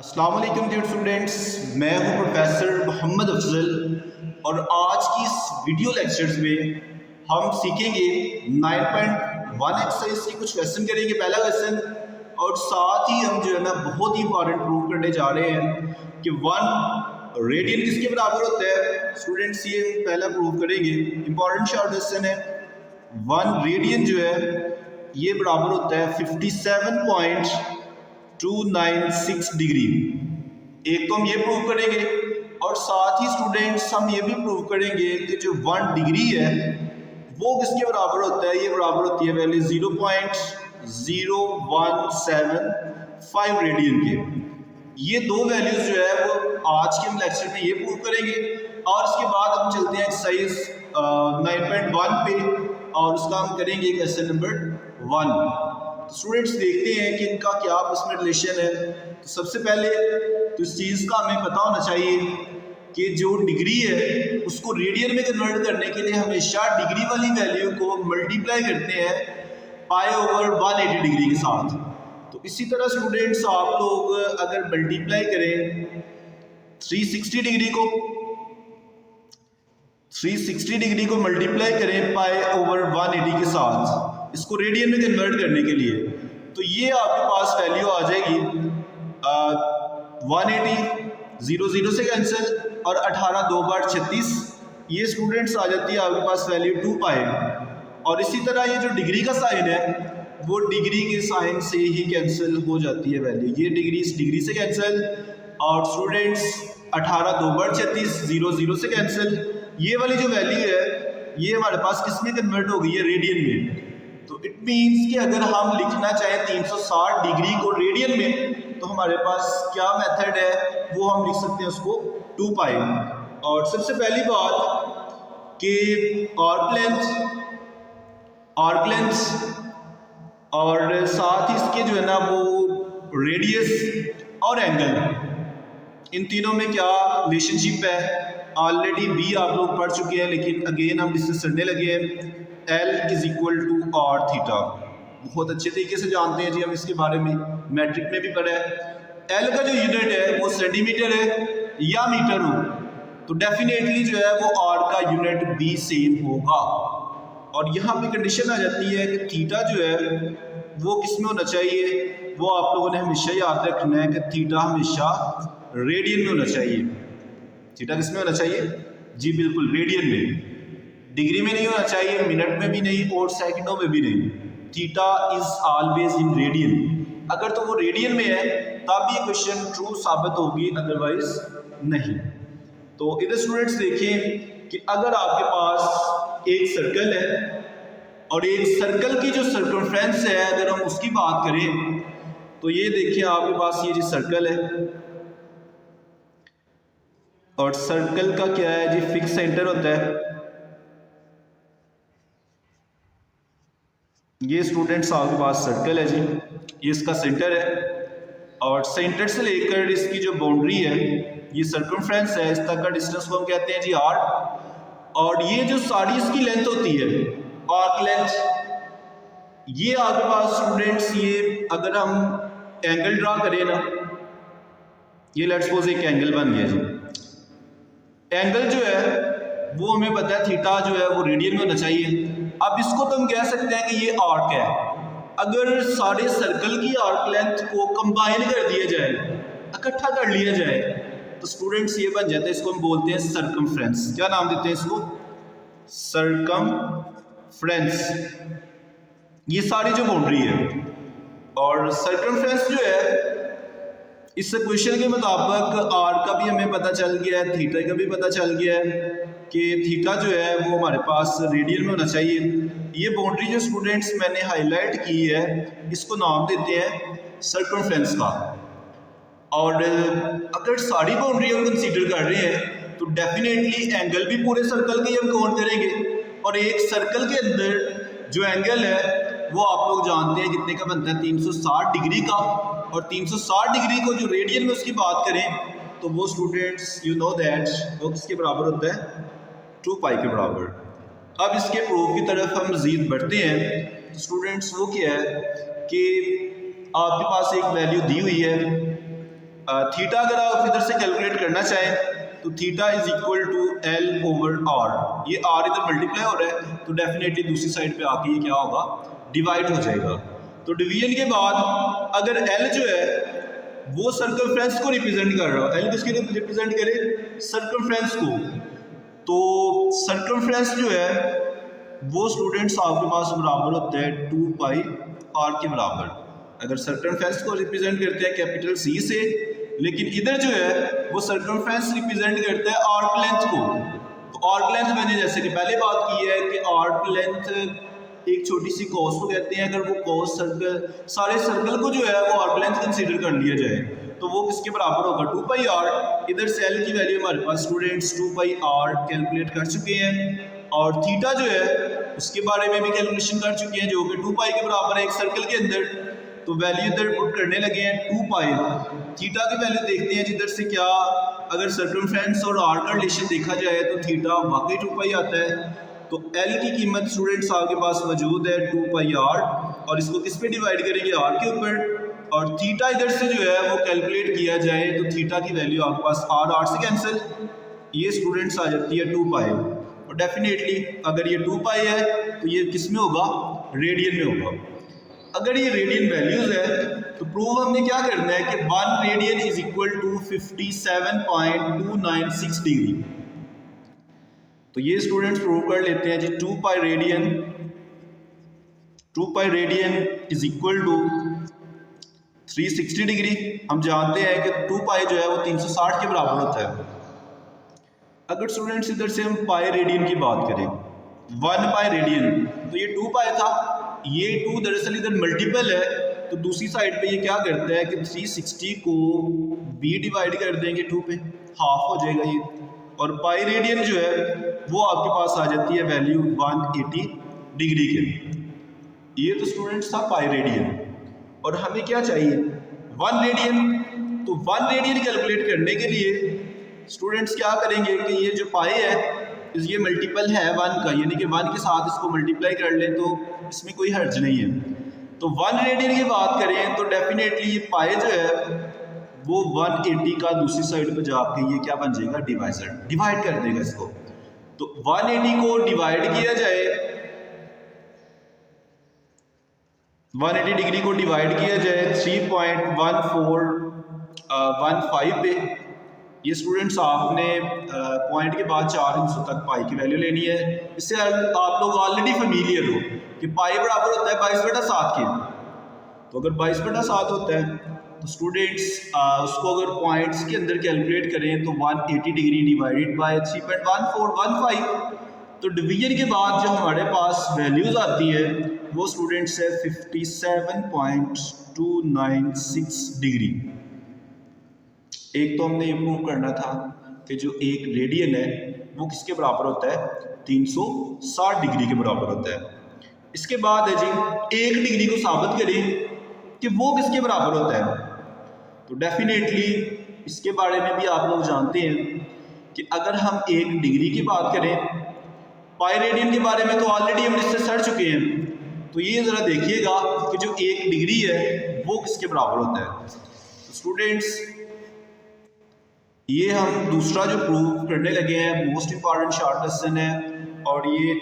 अस्सलाम वालेकुम dear students, मैं हूं प्रोफेसर मोहम्मद अफजल और आज की इस वीडियो लेक्चर्स में हम सीखेंगे 9.1 एक्सरसाइज की कुछ क्वेश्चन करेंगे। पहला क्वेश्चन और साथ ही हम जो है ना बहुत ही इंपॉर्टेंट प्रूव करने जा रहे हैं कि 1 रेडियन किसके बराबर होता है। स्टूडेंट्स ये पहला प्रूव करेंगे, इंपॉर्टेंट शॉर्ट क्वेश्चन है। 1 रेडियन जो है ये बराबर होता है 57.296 डिग्री। एक तो हम ये प्रूव करेंगे और साथ ही स्टूडेंट्स हम ये भी प्रूव करेंगे कि जो 1 डिग्री है वो किसके बराबर होता है। ये बराबर होती है वैल्यू 0.0175 रेडियन के। ये दो वैल्यूज जो है वो आज के हम लेक्चर में ये प्रूव करेंगे और इसके बाद हम चलते हैं एक्सरसाइज 9.1 पे और उसका हम करेंगे क्वेश्चन नंबर 1। स्टूडेंट्स देखते हैं कि इनका क्या आपस में रिलेशन है। तो सबसे पहले तो इस चीज़ का हमें पता होना चाहिए कि जो डिग्री है उसको रेडियन में कन्वर्ट करने के लिए हमेशा डिग्री वाली वैल्यू को मल्टीप्लाई करते हैं पाई ओवर 180 डिग्री के साथ। तो इसी तरह स्टूडेंट्स आप लोग अगर मल्टीप्लाई करें 360 डिग्री को मल्टीप्लाई करें पाई ओवर 180 के साथ, इसको रेडियन में कन्वर्ट करने के लिए, तो ये आपके पास वैल्यू आ जाएगी 180, 0 से कैंसिल और 18 2 बार 36, ये स्टूडेंट्स आ जाती है आपके पास वैल्यू 2 पाई। और इसी तरह ये जो डिग्री का साइन है वो डिग्री के साइन से ही कैंसिल हो जाती है वैल्यू। ये डिग्री इस डिग्री से कैंसिल और स्टूडेंट्स 18 2 बार 36, 0 से कैंसिल। ये वाली जो वैल्यू है ये हमारे पास किस में कन्वर्ट हो गई है, रेडियन में। तो इट मीन्स कि अगर हम लिखना चाहें 360 डिग्री को रेडियन में तो हमारे पास क्या मेथड है, वो हम लिख सकते हैं उसको 2 पाई। और सबसे पहली बात कि आर्क लेंथ और साथ ही इसके जो है ना वो रेडियस और एंगल, इन तीनों में क्या रिलेशनशिप है ऑलरेडी भी आप लोग पढ़ चुके हैं, लेकिन अगेन हम डिस्कस करने लगे हैं। L = r थीटा बहुत अच्छे तरीके से जानते हैं जी हम इसके बारे में, मैट्रिक में भी पढ़ा है। L का जो यूनिट है वो सेंटीमीटर है या मीटर हो तो डेफिनेटली जो है वो R का यूनिट भी सेम होगा। और यहाँ पे कंडीशन आ जाती है कि थीटा जो है वो किस में होना चाहिए, वो आप लोगों ने हमेशा याद रखना है कि थीटा हमेशा रेडियन में होना चाहिए। थीटा किस में होना चाहिए जी, बिल्कुल रेडियन में, डिग्री में नहीं होना चाहिए, मिनट में भी नहीं और सेकंडों में भी नहीं। Theta is always in radian. अगर तो वो रेडियन में है तब ये क्वेश्चन ट्रू साबित होगी, अदरवाइज नहीं। तो इधर स्टूडेंट्स देखें कि अगर आपके पास एक सर्कल है और एक सर्कल की जो सर्कमफ्रेंस है अगर हम उसकी बात करें तो ये देखिए आपके पास ये जो सर्कल है और सर्कल का क्या है जी, फिक्स सेंटर होता है। ये स्टूडेंट्स आपके पास सर्कल है जी, ये इसका सेंटर है और सेंटर से लेकर इसकी जो बाउंड्री है ये सर्कमफ्रेंस है, इस तक का डिस्टेंस को हम कहते हैं जी r। और ये जो सारी इसकी लेंथ होती है आर्क लेंथ, ये आपके पास स्टूडेंट्स ये अगर हम एंगल ड्रा करें ना, ये लेट्स सपोज एक एंगल बन गया जी। एंगल जो है वो हमें पता है थीटा जो है वो रेडियन में होना चाहिए। अब इसको तो हम कह सकते हैं कि ये आर्क है। अगर सारे सर्कल की आर्क लेंथ को कंबाइन कर दिया जाए, इकट्ठा कर लिया जाए तो स्टूडेंट्स ये बन जाता है, इसको हम बोलते हैं सर्कमफ्रेंस। क्या नाम देते हैं इसको, सर्कमफ्रेंस। ये सारी जो बाउंड्री है और सर्कमफ्रेंस जो है इस क्वेश्चन के मुताबिक आर का भी हमें पता चल गया है, थीटा का भी पता चल गया है कि थीटा जो है वो हमारे पास रेडियन में होना चाहिए। ये बाउंड्री जो स्टूडेंट्स मैंने हाईलाइट की है इसको नाम देते हैं सर्कमफ्रेंस का। और अगर सारी बाउंड्री हम कंसीडर कर रहे हैं तो डेफिनेटली एंगल भी पूरे सर्कल के हम काउंट करेंगे और एक सर्कल के अंदर जो एंगल है वो आप लोग जानते हैं कितने का बनता है, 360 डिग्री का। और 360 डिग्री को जो रेडियन में उसकी बात करें तो वो स्टूडेंट्स यू नो दैट वो किसके बराबर होता है, 2 पाई के बराबर। अब इसके प्रूफ की तरफ हम मज़ीद बढ़ते हैं। स्टूडेंट्स वो क्या है कि आपके पास एक वैल्यू दी हुई है थीटा अगर आप इधर से कैलकुलेट करना चाहें तो theta is equal to L over R, ये आर इधर मल्टीप्लाई हो रहा है तो डेफिनेटली दूसरी साइड पे आके ये क्या होगा, डिवाइड हो जाएगा। तो डिवीजन के बाद अगर एल जो है वो सर्कमफ्रेंस को रिप्रेजेंट कर रहा है, एल किसके रिप्रेजेंट करे, सर्कमफ्रेंस को, तो सर्कमफ्रेंस जो है वो स्टूडेंट्स आपके पास बराबर होता है 2 पाई आर के बराबर। अगर सर्कमफ्रेंस को रिप्रेजेंट करते हैं कैपिटल सी से, लेकिन इधर जो है वो सर्कमफ्रेंस रिप्रेजेंट करता है आर्क लेंथ को। तो आर्क लेंथ मैंने जैसे कि पहले बात की है कि आर्क लेंथ एक छोटी सी कॉस को कहते हैं। अगर वो कॉस सर्कल, सारे सर्कल को जो है वो आर्क लेंथ कंसीडर कर लिया जाए तो वो किसके बराबर होगा, 2 पाई आर। इधर से एल की वैल्यू हमारे पास स्टूडेंट्स 2 पाई आर कैलकुलेट कर चुके हैं, और थीटा जो है उसके बारे में भी कैलकुलेशन कर चुके हैं जो कि 2 पाई के बराबर है एक सर्कल के अंदर। तो वैल्यू इधर पुट करने लगे हैं 2 पाई। थीटा की वैल्यू देखते हैं जिधर से क्या, अगर सर्कमफ्रेंस और आर का रिलेशन देखा जाए तो थीटा वाकई 2 पाई आता है। तो एल की कीमत स्टूडेंट्स आपके पास मौजूद है 2 पाई आर, और इसको किस पे डिवाइड करेंगे, आर के ऊपर। और थीटा इधर से जो है वो कैलकुलेट किया जाए तो थीटा की वैल्यू आपके पास आर से कैंसिल, ये स्टूडेंट्स आ जाती है 2 पाई। और डेफिनेटली अगर ये 2 पाई है तो ये किस में होगा, रेडियन में होगा। अगर ये रेडियन वैल्यूज है तो प्रूव हमने क्या करना है कि 1 radian is equal to 57.296 degree. तो ये स्टूडेंट्स प्रूव कर लेते हैं जी। 2 pi radian is equal to 360 degree. हम जानते हैं कि 2 पाई जो है वो 360 के बराबर होता है। अगर स्टूडेंट्स इधर से हम पाई रेडियन की बात करें, 1 पाई रेडियन, तो ये 2 पाई था, ये 2 दरअसल इधर मल्टीपल है, तो दूसरी साइड पे ये क्या करता है कि 360 को b डिवाइड कर देंगे 2 पे, हाफ हो जाएगा ये। और पाई रेडियन जो है वो आपके पास आ जाती है वैल्यू 180 डिग्री के। ये तो स्टूडेंट्स था पाई रेडियन, और हमें क्या चाहिए 1 रेडियन। तो 1 रेडियन कैलकुलेट करने के लिए स्टूडेंट्स क्या करेंगे कि ये जो पाई है ये मल्टीपल है 1 का, यानी कि 1 के साथ इसको मल्टीप्लाई कर लें तो इसमें कोई हर्ज नहीं है। तो 1 रेडियन की बात करें तो डेफिनेटली ये पाई जो है वो 180 का दूसरी साइड पर जाके ये क्या बन जाएगा, डिवाइजर, डिवाइड कर देगा इसको। तो 180 को डिवाइड किया जाए, 180 डिग्री को डिवाइड किया जाए 3.1415 पे, ये स्टूडेंट्स आपने पॉइंट के बाद 4 हिस्सों तक पाई की वैल्यू लेनी है। इससे आप लोग ऑलरेडी फेमिलियर हो कि पाई बराबर होता है 22/7 के। तो अगर 22/7 होता है तो स्टूडेंट्स उसको अगर पॉइंट्स के अंदर कैलकुलेट करें तो 180 डिग्री डिवाइडेड बाय 3.1415, तो डिवीजन के बाद जो हमारे पास वैल्यूज आती है वो स्टूडेंट्स है 57.296 डिग्री। एक तो हमने ये प्रूव करना था कि जो एक रेडियन है वो किसके बराबर होता है, 360 डिग्री के बराबर होता है। इसके बाद है जी 1 डिग्री को साबित करें कि वो किसके बराबर होता है। तो डेफिनेटली इसके बारे में भी आप लोग जानते हैं कि अगर हम 1 डिग्री की बात करें, पाई रेडियन के बारे में तो ऑलरेडी हम डिस्कस कर चुके हैं, तो ये ज़रा देखिएगा कि जो 1 डिग्री है वो किसके बराबर होता है। तो स्टूडेंट्स ये हम दूसरा जो प्रूव करने लगे हैं, मोस्ट इंपॉर्टेंट शॉर्ट लेसन है, और ये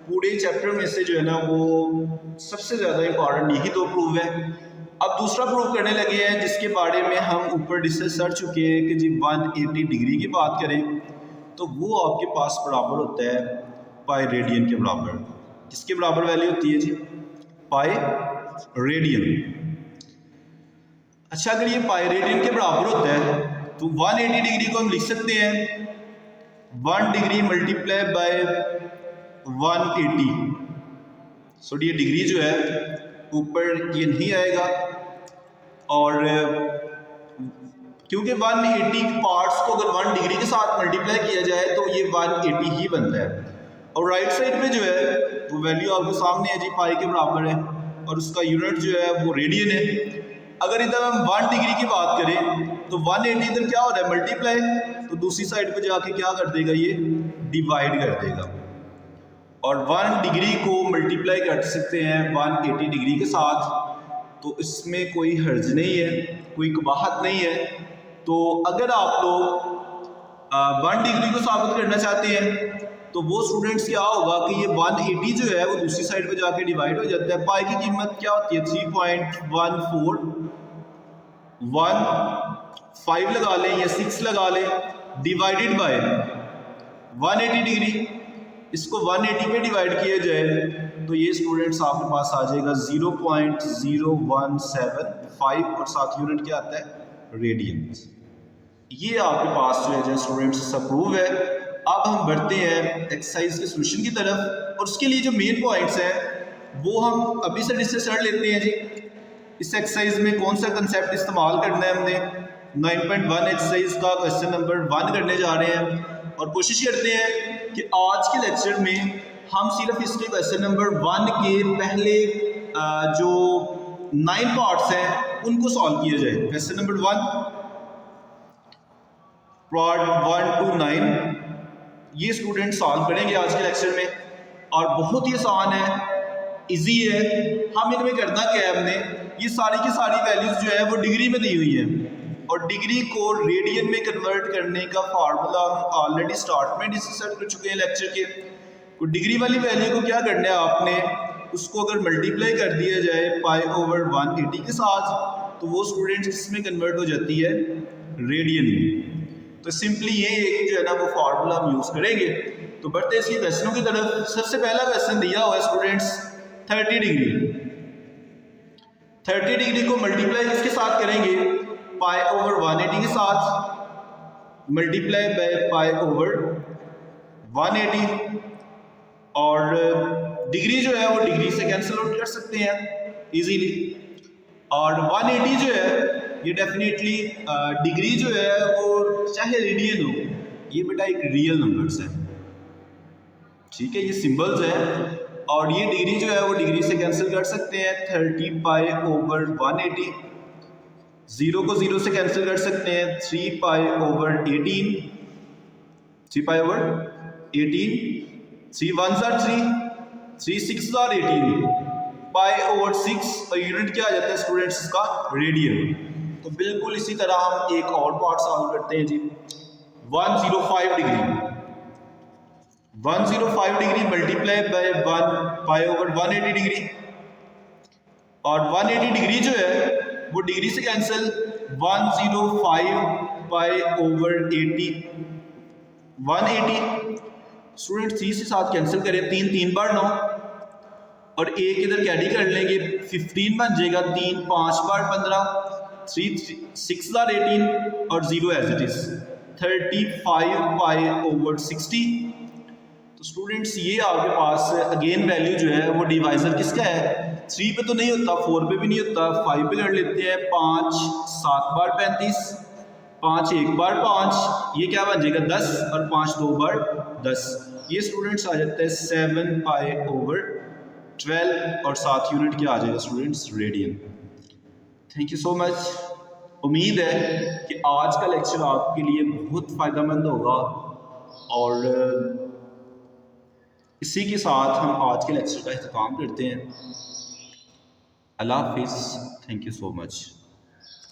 पूरे चैप्टर में से जो है ना वो सबसे ज़्यादा इंपॉर्टेंट यही 2 प्रूव है। अब दूसरा प्रूव करने लगे हैं जिसके बारे में हम ऊपर डिस्कस कर चुके हैं कि जी 180 डिग्री की बात करें तो वो आपके पास बराबर होता है पाई रेडियन के बराबर। किसके बराबर वैल्यू होती है जी, पाई रेडियन। अच्छा, अगर ये पाई रेडियन के बराबर होता है तो 180 डिग्री को हम लिख सकते हैं 1 डिग्री मल्टीप्लाई बाय 180। सो ये डिग्री जो है ऊपर ये नहीं आएगा, और क्योंकि 180 पार्ट्स को अगर 1 डिग्री के साथ मल्टीप्लाई किया जाए तो ये 180 ही बनता है। और राइट साइड पे जो है वो वैल्यू आपके सामने है जी, पाई के बराबर है, और उसका यूनिट जो है वो रेडियन है। अगर इधर हम 1 डिग्री की बात करें तो 180 इधर क्या हो रहा है, मल्टीप्लाई, तो दूसरी साइड पे जाके क्या कर देगा, ये डिवाइड कर देगा। और 1 डिग्री को मल्टीप्लाई कर सकते हैं 180 डिग्री के साथ, तो इसमें कोई हर्ज नहीं है, कोई कबाहत नहीं है तो अगर आप लोग 1 डिग्री को साबित करना चाहते हैं तो वो स्टूडेंट्स क्या होगा कि ये 180 जो है वो दूसरी साइड पे जाके डिवाइड हो जाता है। पाई की कीमत क्या होती है 3.1415 लगा लें या 6 लगा लें, डिवाइडेड बाय 180 डिग्री। इसको 180 पे डिवाइड किया जाए तो ये स्टूडेंट्स आपके पास आ जाएगा 0.0175 और साथ यूनिट क्या आता है रेडियन। ये आपके पास जो है स्टूडेंट्स अप्रूव है। अब हम बढ़ते हैं एक्सरसाइज के सोल्यूशन की तरफ और उसके लिए जो मेन पॉइंट्स हैं वो हम अभी से डिस्कस कर लेते हैं जी। इस एक्सरसाइज में कौन सा कंसेप्ट इस्तेमाल करना है, हमने 9.1 एक्सरसाइज का क्वेश्चन नंबर 1 करने जा रहे हैं और कोशिश करते हैं कि आज के लेक्चर में हम सिर्फ इसके क्वेश्चन नंबर 1 के पहले जो 9 पार्ट्स हैं उनको सॉल्व किया जाए। क्वेश्चन नंबर 1 पार्ट 1 to 9 ये स्टूडेंट सॉल्व करेंगे आज के लेक्चर में और बहुत ही आसान है, इजी है। हम इनमें करना क्या है, हमने ये सारी की सारी वैल्यूज जो है वो डिग्री में दी हुई है और डिग्री को रेडियन में कन्वर्ट करने का फार्मूला हम ऑलरेडी स्टार्ट में डिस्कस कर चुके हैं लेक्चर के। तो डिग्री वाली वैल्यू को क्या करना है आपने, उसको अगर मल्टीप्लाई कर दिया जाए π/180 के साथ तो वो स्टूडेंट्स किसमें कन्वर्ट हो जाती है रेडियन में। तो सिंपली ये एक जो है ना वो फार्मूला हम यूज करेंगे। तो बढ़ते इसके क्वेश्चनों की तरफ। सबसे पहला क्वेश्चन दिया हुआ है स्टूडेंट्स 30 डिग्री। 30 डिग्री को मल्टीप्लाई किसके साथ करेंगे, π/180 के साथ, मल्टीप्लाई बाय π/180 और डिग्री जो है वो डिग्री से कैंसिल आउट कर सकते हैं इजीली। और 180 जो है ये डेफिनेटली डिग्री जो है वो चाहे रेडियन हो, ये बेटा एक रियल नंबर्स है, ठीक है, ये सिंबल्स है और ये डिग्री जो है वो डिग्री से कैंसिल कर सकते हैं। 30 π/180, 0 को 0 से कैंसिल कर सकते हैं। 3 π/18, 3 π/18, 3 1s are 3, 3 6s are 18, π/6 और यूनिट क्या आ जाता है स्टूडेंट्स इसका रेडियन। तो बिल्कुल इसी तरह हम एक और पार्ट सॉल्व करते हैं जी। 105 degree, 105 degree multiply by 1/180 degree और 180 डिग्री जो है वो डिग्री से कैंसिल, 105 π/80 180। स्टूडेंट 3 से 7 कैंसिल करें, 3 3 बार 9 और एक इधर कैरी कर लेंगे, 15 बन जाएगा, 3 5 बार 15, 3 6 are 18 और 0 एज इट इज 35 π/60। तो स्टूडेंट्स ये आपके पास अगेन वैल्यू जो है वो डिवाइजर किसका है, 3 पे तो नहीं होता, 4 पे भी नहीं होता, 5 पे कर लेते हैं। 5 7 बार 35, 5 1 बार 5, ये क्या बन जाएगा 10 और 5 2 बार 10। ये स्टूडेंट्स आ जाता है 7 π/12 और साथ यूनिट क्या आ जाएगा students radian. Thank you so much. उम्मीद है कि आज का लेक्चर आपके लिए बहुत फ़ायदेमंद होगा और इसी के साथ हम आज के लेक्चर का इख्तिताम करते हैं। अल्लाह हाफिज़। Thank you so much.